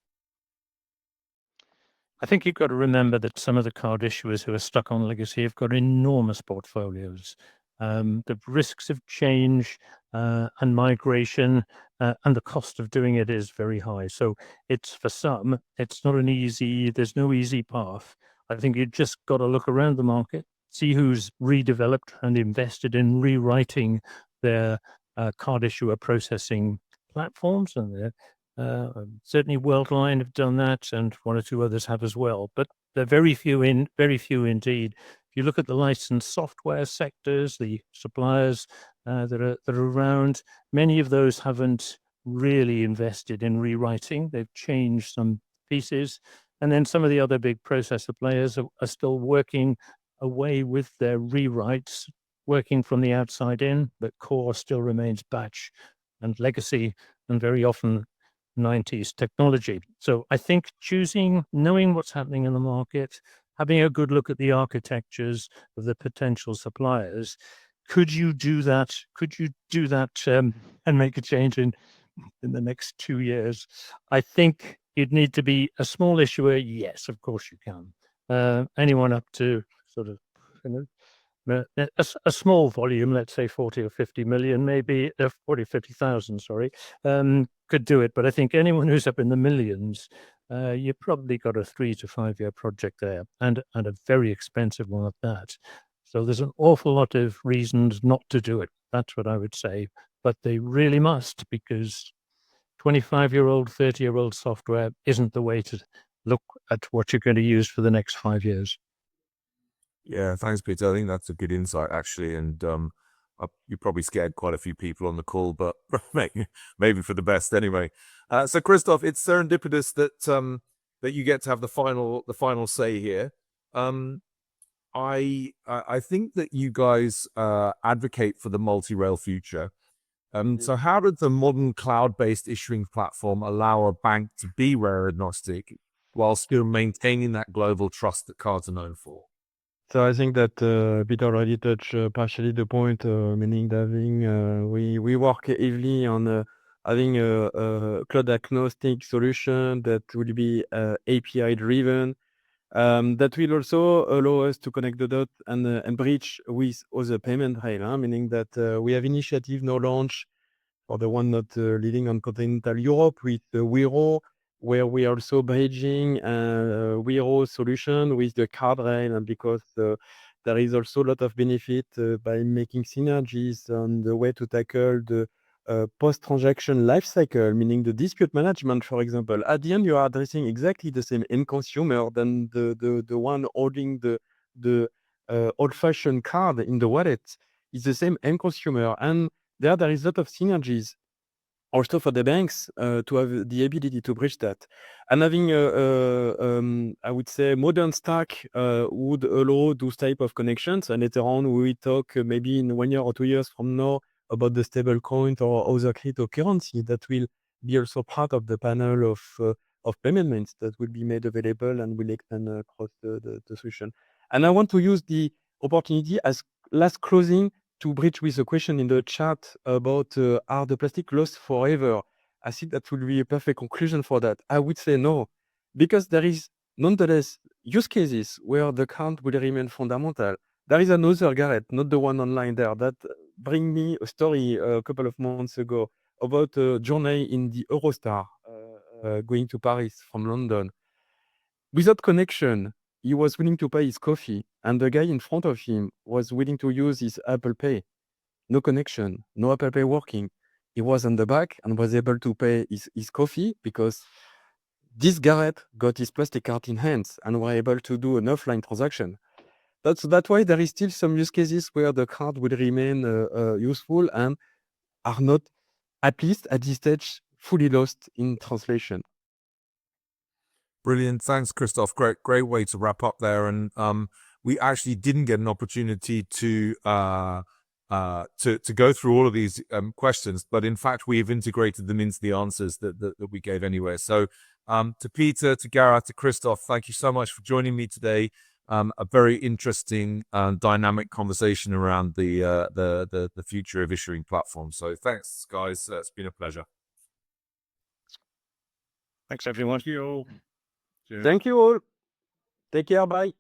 I think you've got to remember that some of the card issuers who are stuck on legacy have got enormous portfolios. The risks of change and migration and the cost of doing it is very high. So it's, for some, it's not there's no easy path. I think you've just got to look around the market, see who's redeveloped and invested in rewriting their card issuer processing platforms, and certainly Worldline have done that, and one or two others have as well. But they're very few indeed. If you look at the licensed software sectors, the suppliers that are around, many of those haven't really invested in rewriting. They've changed some pieces, and then some of the other big processor players are still working away with their rewrites, working from the outside in, but core still remains batch and legacy, and very often 90s technology. So I think knowing what's happening in the market, having a good look at the architectures of the potential suppliers, could you do that and make a change in the next 2 years? I think you'd need to be a small issuer. Yes, of course you can. Anyone up to sort of, a small volume, let's say 40 or 50 million, maybe 40, 50,000, sorry, could do it. But I think anyone who's up in the millions, you've probably got a 3 to 5 year project there, and a very expensive one at that. So there's an awful lot of reasons not to do it. That's what I would say. But they really must, because 25-year-old, 30-year-old software isn't the way to look at what you're going to use for the next 5 years. Yeah, thanks, Peter. I think that's a good insight, actually, and you probably scared quite a few people on the call, but maybe for the best anyway. So, Christoph, it's serendipitous that you get to have the final say here. I think that you guys advocate for the multi-rail future. So, how did the modern cloud-based issuing platform allow a bank to be rail agnostic while still maintaining that global trust that cards are known for? So I think that Peter already touched partially the point, meaning that we work heavily on having a cloud agnostic solution that will be API driven, that will also allow us to connect the dots and bridge with other payment rail, meaning that we have initiative now launch for the one not living on continental Europe with Wero, where we are also bridging Wero solution with the card rail, and because there is also a lot of benefit by making synergies on the way to tackle the post-transaction life cycle, meaning the dispute management, for example. At the end, you are addressing exactly the same end consumer than the one holding the old-fashioned card in the wallet. It's the same end consumer, and there is a lot of synergies also for the banks to have the ability to bridge that. And having I would say modern stack would allow those type of connections. And later on, we will talk maybe in 1 year or 2 years from now about the stable coin or other cryptocurrency that will be also part of the panel of payment means that will be made available and will extend across the solution. And I want to use the opportunity as last closing to bridge with a question in the chat about are the plastic lost forever? I think that would be a perfect conclusion for that. I would say no, because there is nonetheless use cases where the card will remain fundamental. There is another Garrett, not the one online there, that bring me a story a couple of months ago about a journey in the Eurostar going to Paris from London. Without connection, he was willing to pay his coffee, and the guy in front of him was willing to use his Apple Pay. No connection, no Apple Pay working. He was on the back and was able to pay his coffee because this Garrett got his plastic card in hands and were able to do an offline transaction. That's why there is still some use cases where the card will remain useful and are not, at least at this stage, fully lost in translation. Brilliant. Thanks, Christoph. Great way to wrap up there. And we actually didn't get an opportunity to go through all of these questions, but in fact, we've integrated them into the answers that we gave anyway. So to Peter, to Gareth, to Christoph, thank you so much for joining me today. A very interesting dynamic conversation around the future of issuing platforms. So thanks, guys. It's been a pleasure. Thanks, everyone. Thank you all. Thank you all. Take care. Bye.